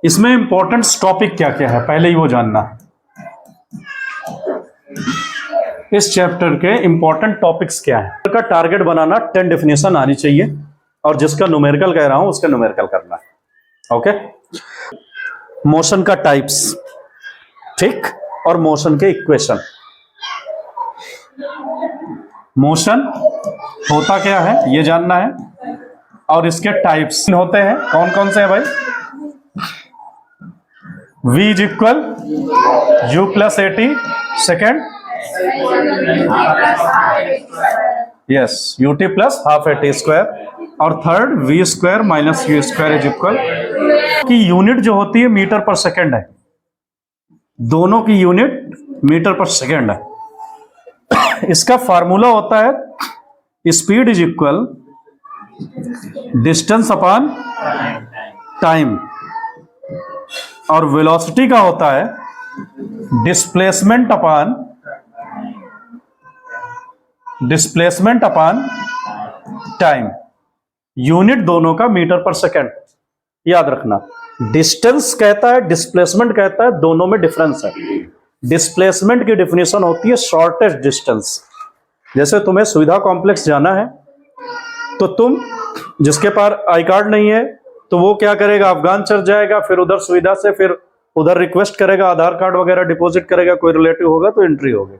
इसमें important topic क्या क्या है पहले ही वो जानना है। इस चैप्टर के इंपॉर्टेंट टॉपिक्स क्या है का टारगेट बनाना, 10 डेफिनेशन आनी चाहिए और जिसका न्यूमेरिकल कह रहा हूं उसका न्यूमेरिकल करना है। ओके, मोशन का टाइप्स, ठीक, और मोशन के इक्वेशन। मोशन होता क्या है ये जानना है और इसके टाइप्स होते हैं कौन कौन से हैं भाई। v is equal u plus AT, second S ut plus half AT square, और third v square minus u square is equal की यूनिट जो होती है मीटर पर सेकेंड है, दोनों की यूनिट मीटर पर सेकेंड है। इसका फार्मूला होता है speed is equal distance upon time, और वेलोसिटी का होता है डिस्प्लेसमेंट अपॉन टाइम। यूनिट दोनों का मीटर पर सेकेंड याद रखना। डिस्टेंस कहता है, डिस्प्लेसमेंट कहता है, दोनों में डिफरेंस है। डिस्प्लेसमेंट की डेफिनेशन होती है शॉर्टेस्ट डिस्टेंस। जैसे तुम्हें सुविधा कॉम्प्लेक्स जाना है तो तुम जिसके पास आई कार्ड नहीं है तो वो क्या करेगा, अफगान चर्च जाएगा, फिर उधर सुविधा से फिर उधर रिक्वेस्ट करेगा, आधार कार्ड वगैरह डिपॉजिट करेगा, कोई रिलेटिव होगा तो एंट्री होगी।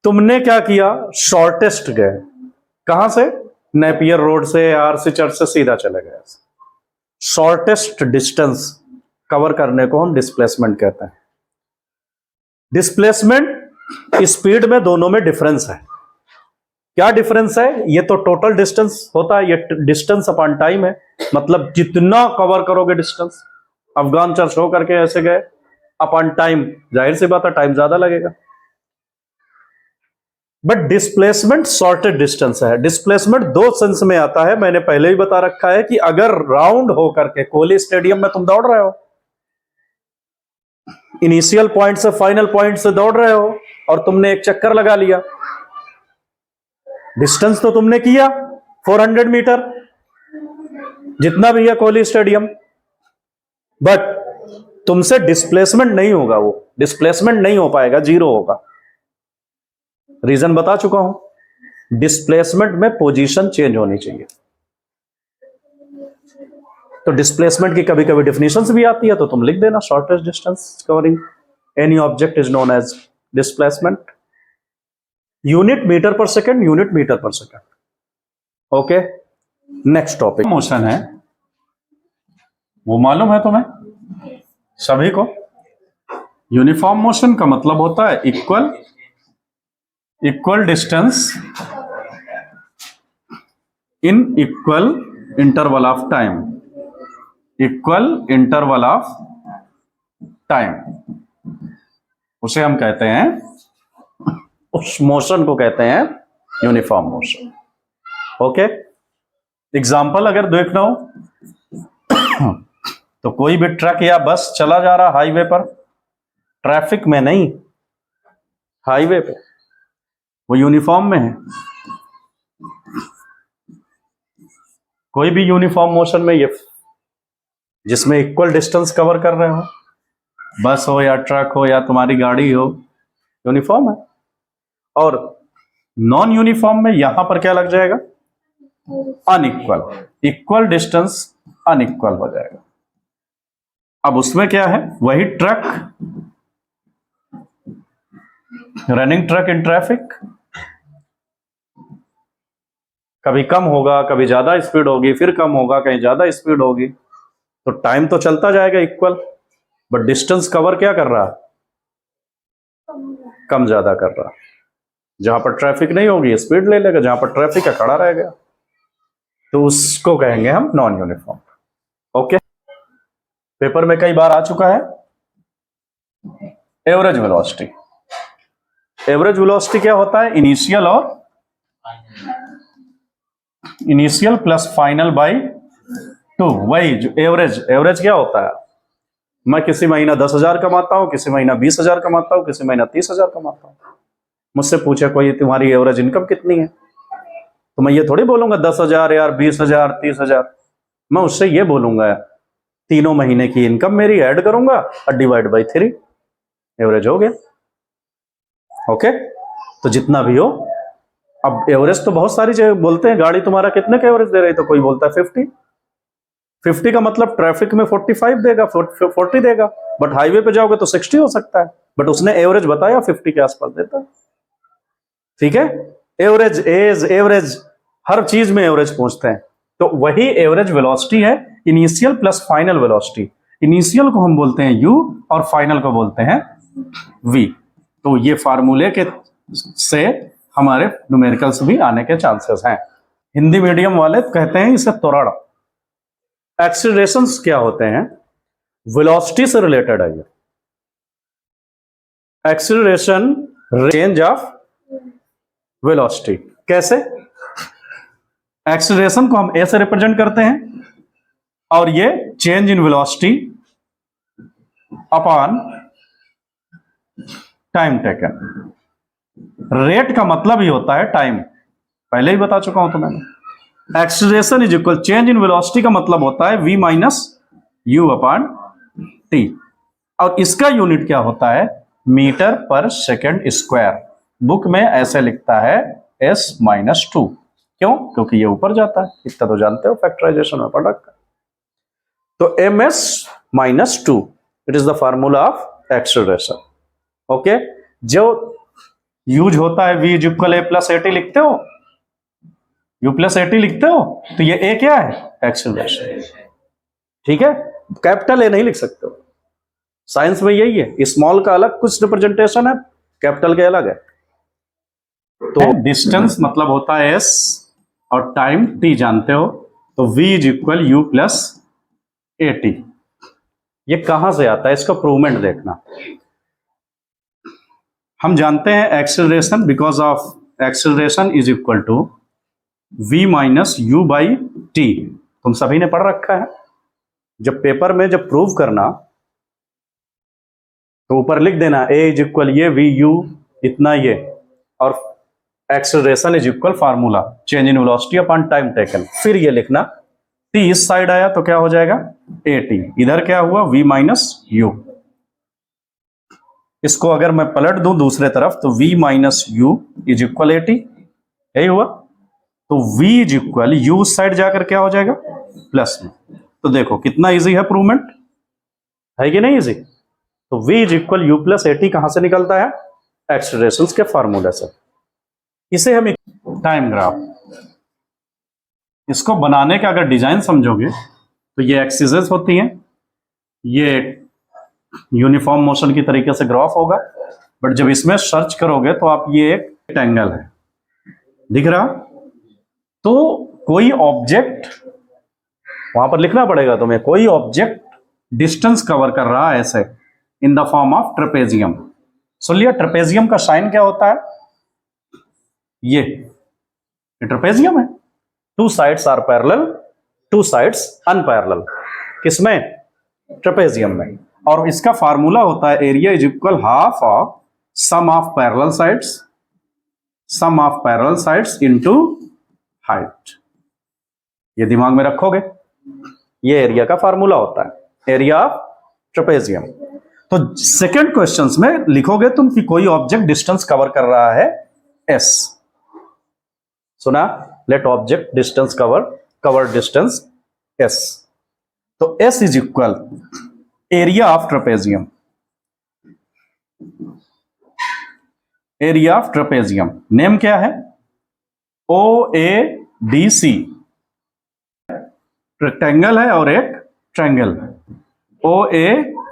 तुमने क्या किया, शॉर्टेस्ट गए, कहां से, नेपियर रोड से, आरसी चर्च से सीधा चले गए। शॉर्टेस्ट डिस्टेंस कवर करने को हम डिस्प्लेसमेंट कहते हैं। डिस्प्लेसमेंट स्पीड में दोनों में डिफरेंस है। क्या डिफरेंस है, ये तो टोटल डिस्टेंस होता है, ये डिस्टेंस अपॉन टाइम है, मतलब जितना कवर करोगे डिस्टेंस। अफगान चर्च हो करके ऐसे गए अपॉन टाइम, जाहिर सी बात है टाइम ज्यादा लगेगा। बट डिस्प्लेसमेंट शॉर्टेड डिस्टेंस है। डिस्प्लेसमेंट दो सेंस में आता है, मैंने पहले ही बता रखा है कि अगर राउंड हो करके कोहली स्टेडियम में तुम दौड़ रहे हो, इनिशियल पॉइंट से फाइनल पॉइंट से दौड़ रहे हो और तुमने एक चक्कर लगा लिया, डिस्टेंस तो तुमने किया 400 मीटर, जितना भी है कोहली स्टेडियम, बट तुमसे डिस्प्लेसमेंट नहीं होगा, वो डिस्प्लेसमेंट नहीं हो पाएगा, जीरो होगा। रीजन बता चुका हूं, डिस्प्लेसमेंट में पोजीशन चेंज होनी चाहिए। तो डिस्प्लेसमेंट की कभी कभी डेफिनेशंस भी आती है तो तुम लिख देना, shortest distance covering any object is known as displacement. Unit metre per second, unit metre per second. Okay, next topic motion है, वो मालूम है तुम्हें सभी को। यूनिफॉर्म मोशन का मतलब होता है equal distance in equal interval of time, equal interval of time, उसे हम कहते हैं, उस मोशन को कहते हैं यूनिफॉर्म मोशन। ओके, एग्जाम्पल अगर देखना हो तो कोई भी ट्रक या बस चला जा रहा हाईवे पर, ट्रैफिक में नहीं, हाईवे पे, वो यूनिफॉर्म में है। कोई भी यूनिफॉर्म मोशन में ये जिसमें इक्वल डिस्टेंस कवर कर रहे हो, बस हो या ट्रक हो या तुम्हारी गाड़ी हो, यूनिफॉर्म है। और नॉन यूनिफॉर्म में यहां पर क्या लग जाएगा, अनइक्वल, इक्वल डिस्टेंस अनइक्वल हो जाएगा। अब उसमें क्या है, वही truck, running truck in traffic, कभी कम होगा, कभी ज्यादा स्पीड होगी, फिर कम होगा, कहीं ज्यादा स्पीड होगी, तो टाइम तो चलता जाएगा इक्वल, बट डिस्टेंस कवर क्या कर रहा, कम ज्यादा कर रहा। जहां पर ट्रैफिक नहीं होगी स्पीड ले लेगा, जहां पर ट्रैफिक है खड़ा रहेगा, तो उसको कहेंगे हम नॉन यूनिफॉर्म। ओके, पेपर में कई बार आ चुका है एवरेज वेलोसिटी। एवरेज वेलोसिटी क्या होता है, इनिशियल प्लस फाइनल बाई 2, वही जो एवरेज क्या होता है, मैं किसी महीना 10,000 कमाता हूं, किसी महीना 20,000 कमाता हूं, किसी महीना 30,000 कमाता हूं। मुझसे पूछे कोई तुम्हारी एवरेज इनकम कितनी है, तो मैं ये थोड़ी बोलूंगा 10,000 यार, 20,000, 30,000। मैं उससे ये बोलूंगा 3 महीने की इनकम मेरी ऐड करूंगा और डिवाइड बाई 3, एवरेज हो गया। ओके, तो जितना भी हो, अब एवरेज तो बहुत सारी जगह बोलते हैं, गाड़ी तुम्हारा कितने का एवरेज दे रही, तो कोई बोलता है 50 का मतलब ट्रैफिक में 45 देगा, 40 देगा, बट हाईवे पे जाओगे तो 60 हो सकता है, बट उसने एवरेज बताया 50 के आसपास देता है। ठीक है, एवरेज, एवरेज, हर चीज में एवरेज पूछते हैं। तो वही एवरेज वेलोसिटी है, initial plus final velocity. Initial को हम बोलते हैं यू और फाइनल को बोलते हैं वी। तो ये फार्मूले के से हमारे न्यूमेरिकल्स भी आने के चांसेस हैं। हिंदी मीडियम वाले कहते हैं इसे त्वरण। एक्सीलरेशंस क्या होते हैं? वेलोसिटी से रिलेटेड है ये। Acceleration change of velocity. कैसे? एक्सीलरेशन को हम ए से रिप्रेजेंट करते हैं और ये change in velocity upon time taken. Rate का मतलब ही होता है टाइम, पहले ही बता चुका हूं तो मैंने। Acceleration is equal change in velocity का मतलब होता है v minus you upon T, और इसका यूनिट क्या होता है? Metre per second square. Book में ऐसे लिखता है s-2। क्यों? क्योंकि ये ऊपर जाता है, इतना तो जानते हो, फैक्टराइजेशन में पढ़ रखा है। तो ms-2 it is the formula of acceleration. Okay, जो यूज होता है v is equal a plus a T लिखते हो, u प्लस ए टी लिखते हो, तो ये a क्या है? एक्सीलरेशन। ठीक है, कैपिटल ए नहीं लिख सकते हो, साइंस में यही है, स्मॉल का अलग कुछ रिप्रेजेंटेशन है, कैपिटल के अलग है। तो डिस्टेंस मतलब होता है s और टाइम t जानते हो, तो v is equal u plus a T. ये कहां से आता है, इसका प्रूवमेंट देखना। हम जानते हैं acceleration because of acceleration is equal to v minus u by t. तुम सभी ने पढ़ रखा है, जब पेपर में जब प्रूव करना तो ऊपर लिख देना a इज इक्वल ये v u इतना ये, और acceleration is equal formula change in velocity upon time taken. फिर ये लिखना t इस साइड आया तो क्या हो जाएगा? a t। इधर क्या हुआ? v minus you. इसको अगर मैं पलट दूं दूसरे तरफ तो v minus you is equal A T, यही हुआ। तो v इज इक्वल यू उस साइड जाकर क्या हो जाएगा? प्लस में। तो देखो कितना इजी है प्रूवमेंट, है कि नहीं इजी? तो v is equal u plus a T कहां से निकलता है? एक्सेलरेशंस के फार्मूले से। इसे हम टाइम ग्राफ, इसको बनाने का अगर डिजाइन समझोगे तो ये एक्सिसेस होती हैं, ये यूनिफॉर्म मोशन की तरीके से ग्राफ होगा, बट जब इसमें सर्च करोगे तो आप ये एक रेक्टेंगल है दिख रहा, तो कोई ऑब्जेक्ट वहां पर लिखना पड़ेगा तुम्हें, कोई ऑब्जेक्ट डिस्टेंस कवर कर रहा है ऐसे in the form of trapezium. सुन लिया, ट्रेपेजियम का साइन क्या होता है? ये ट्रेपेजियम है, 2 sides are parallel, 2 sides unparallel. किसमें? ट्रेपेजियम में। और इसका फार्मूला होता है area is equal half of sum of parallel sides, sum of parallel sides into height. ये दिमाग में रखोगे, ये एरिया का फार्मूला होता है, एरिया ऑफ ट्रेपेजियम। तो सेकंड क्वेश्चंस में लिखोगे तुम कि कोई ऑब्जेक्ट डिस्टेंस कवर कर रहा है s। सुना? Let object distance cover distance s। तो s is equal area of trapezium, area of trapezium. Name क्या है? OADC। रेक्टेंगल है और एक ट्रायंगल। OADC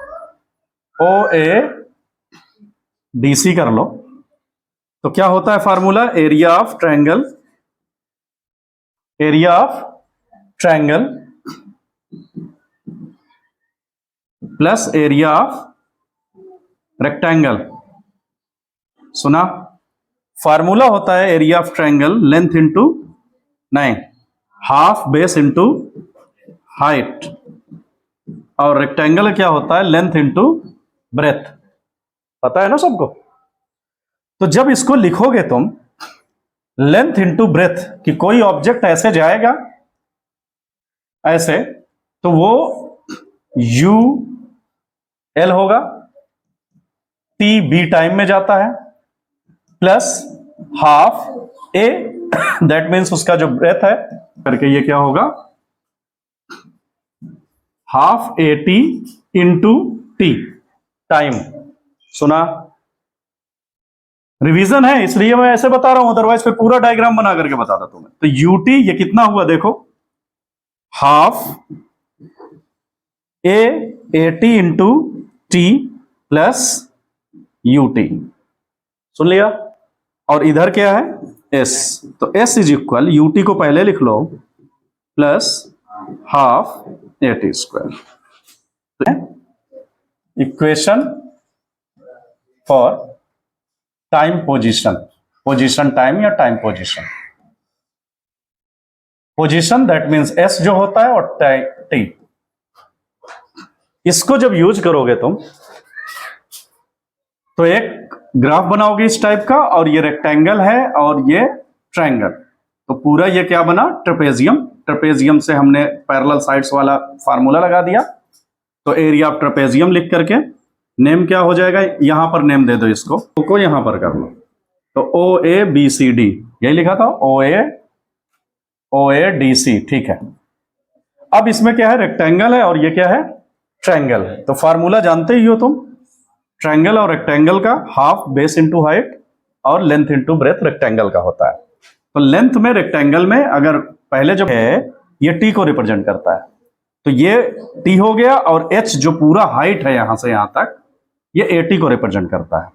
कर लो तो क्या होता है formula? Area of triangle, area of triangle plus area of rectangle. सुना? फार्मूला होता है area of triangle length into, नहीं, हाफ बेस इंटू हाइट, और रेक्टेंगल क्या होता है? Length into breadth. पता है ना सबको? तो जब इसको लिखोगे तुम लेंथ इंटू ब्रेथ कि कोई ऑब्जेक्ट ऐसे जाएगा ऐसे, तो वो यू एल होगा, टी बी टाइम में जाता है, plus half A, that means उसका जो ब्रेथ है करके ये क्या होगा, half A T into T time. सुना? रिवीजन है इसलिए मैं ऐसे बता रहा हूं, अदरवाइज फिर पूरा डायग्राम बना करके बताता तुम्हें। तो यूटी ये कितना हुआ देखो, half A T into T plus UT. सुन लिया? और इधर क्या है, एस, तो एस इज इक्वल, यूटी को पहले लिख लो, plus half A T square. Equation for time position, position time या time position. Position that means S जो होता है और टी। इसको जब यूज करोगे तुम तो एक ग्राफ बनाओगे इस टाइप का, और ये रेक्टेंगल है और ये ट्रायंगल, तो पूरा ये क्या बना, ट्रेपेजियम। ट्रेपेजियम से हमने पैरेलल साइड्स वाला फार्मूला लगा दिया, तो एरिया ऑफ ट्रेपेजियम लिख करके नेम क्या हो जाएगा, यहां पर नेम दे दो इसको, को यहां पर कर लो, तो ओ ए बी सी डी, यही लिखा था, ओ ए डी सी, ठीक है। अब इसमें क्या है, रेक्टेंगल है और ये क्या है, ट्रायंगल है। तो फार्मूला जानते ही हो तुम, ट्रायंगल और रेक्टेंगल का हाफ बेस इंटू हाइट और लेंथ इंटू ब्रेथ रेक्टेंगल का होता है। तो लेंथ में रेक्टेंगल में अगर पहले जो है ये टी को रिप्रेजेंट करता है, तो ये टी हो गया, और एच जो पूरा हाइट है यहां से यहां तक, ये ए टी को रिप्रेजेंट करता है।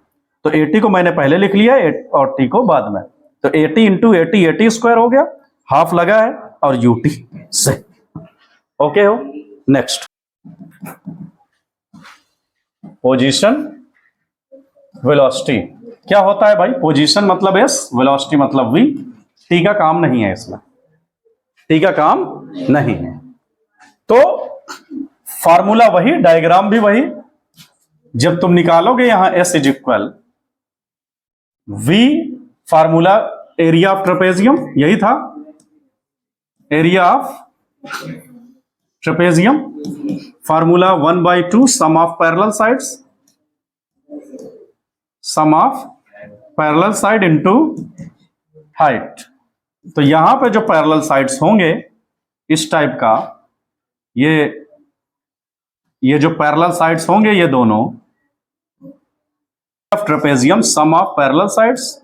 तो ए टी को मैंने पहले लिख लिया और टी को बाद में, तो ए टी इंटू ए टी स्क्वायर हो गया, हाफ लगा है और यू टी से। ओके हो? नेक्स्ट, पोजीशन वेलोसिटी क्या होता है भाई, पोजीशन मतलब एस, वेलोसिटी मतलब वी। टी का काम नहीं है इसमें, टी का काम नहीं है। तो फार्मूला वही, डायग्राम भी वही। जब तुम निकालोगे यहां s is equal v, formula area of trapezium यही था, area of trapezium, formula 1/2 sum of parallel sides, sum of parallel side into height. तो यहां पे जो पैरेलल साइड्स होंगे इस टाइप का, ये जो पैरेलल साइड्स होंगे ये दोनों, trapezium sum of parallel sides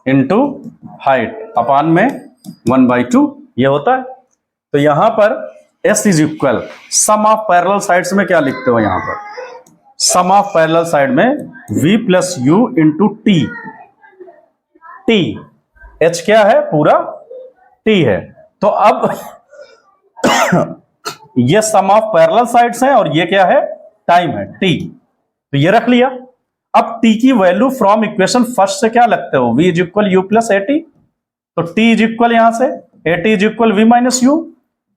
into height upon में 1/2 ये होता है। तो यहां पर S is equal sum of parallel sides में क्या लिखते हो, यहां पर सम ऑफ पैरेलल साइड में V plus U into T. T H क्या है, पूरा T है। तो अब ये सम ऑफ पैरेलल साइड्स है और ये क्या है, टाइम है, T। तो ये रख लिया। अब T की वैल्यू फ्रॉम इक्वेशन फर्स्ट से क्या लगते हो, V is equal u plus a t. तो T इज इक्वल यहां से a t is equal v minus u,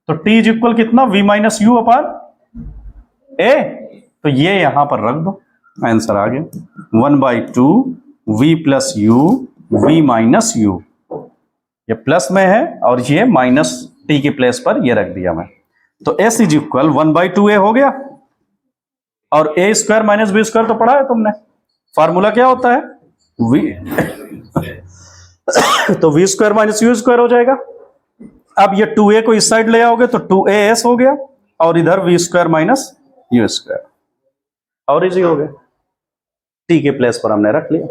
तो T इज इक्वल कितना, V minus u upon a. तो ये यहां पर रख दो, आंसर आ गया 1/2 V plus you V minus you. ये प्लस में है और ये माइनस T की प्लेस पर ये रख दिया मैं। तो S इज इक्वल 1/2 ए हो गया, और ए स्क्वायर माइनस बी स्क्वायर तो पढ़ा है तुमने, फार्मूला क्या होता है V तो V square minus you square हो जाएगा। अब ये 2a को इस साइड ले आओगे तो 2as हो गया, और इधर V square minus you square, और इजी हो गया, T के प्लेस पर हमने रख लिया।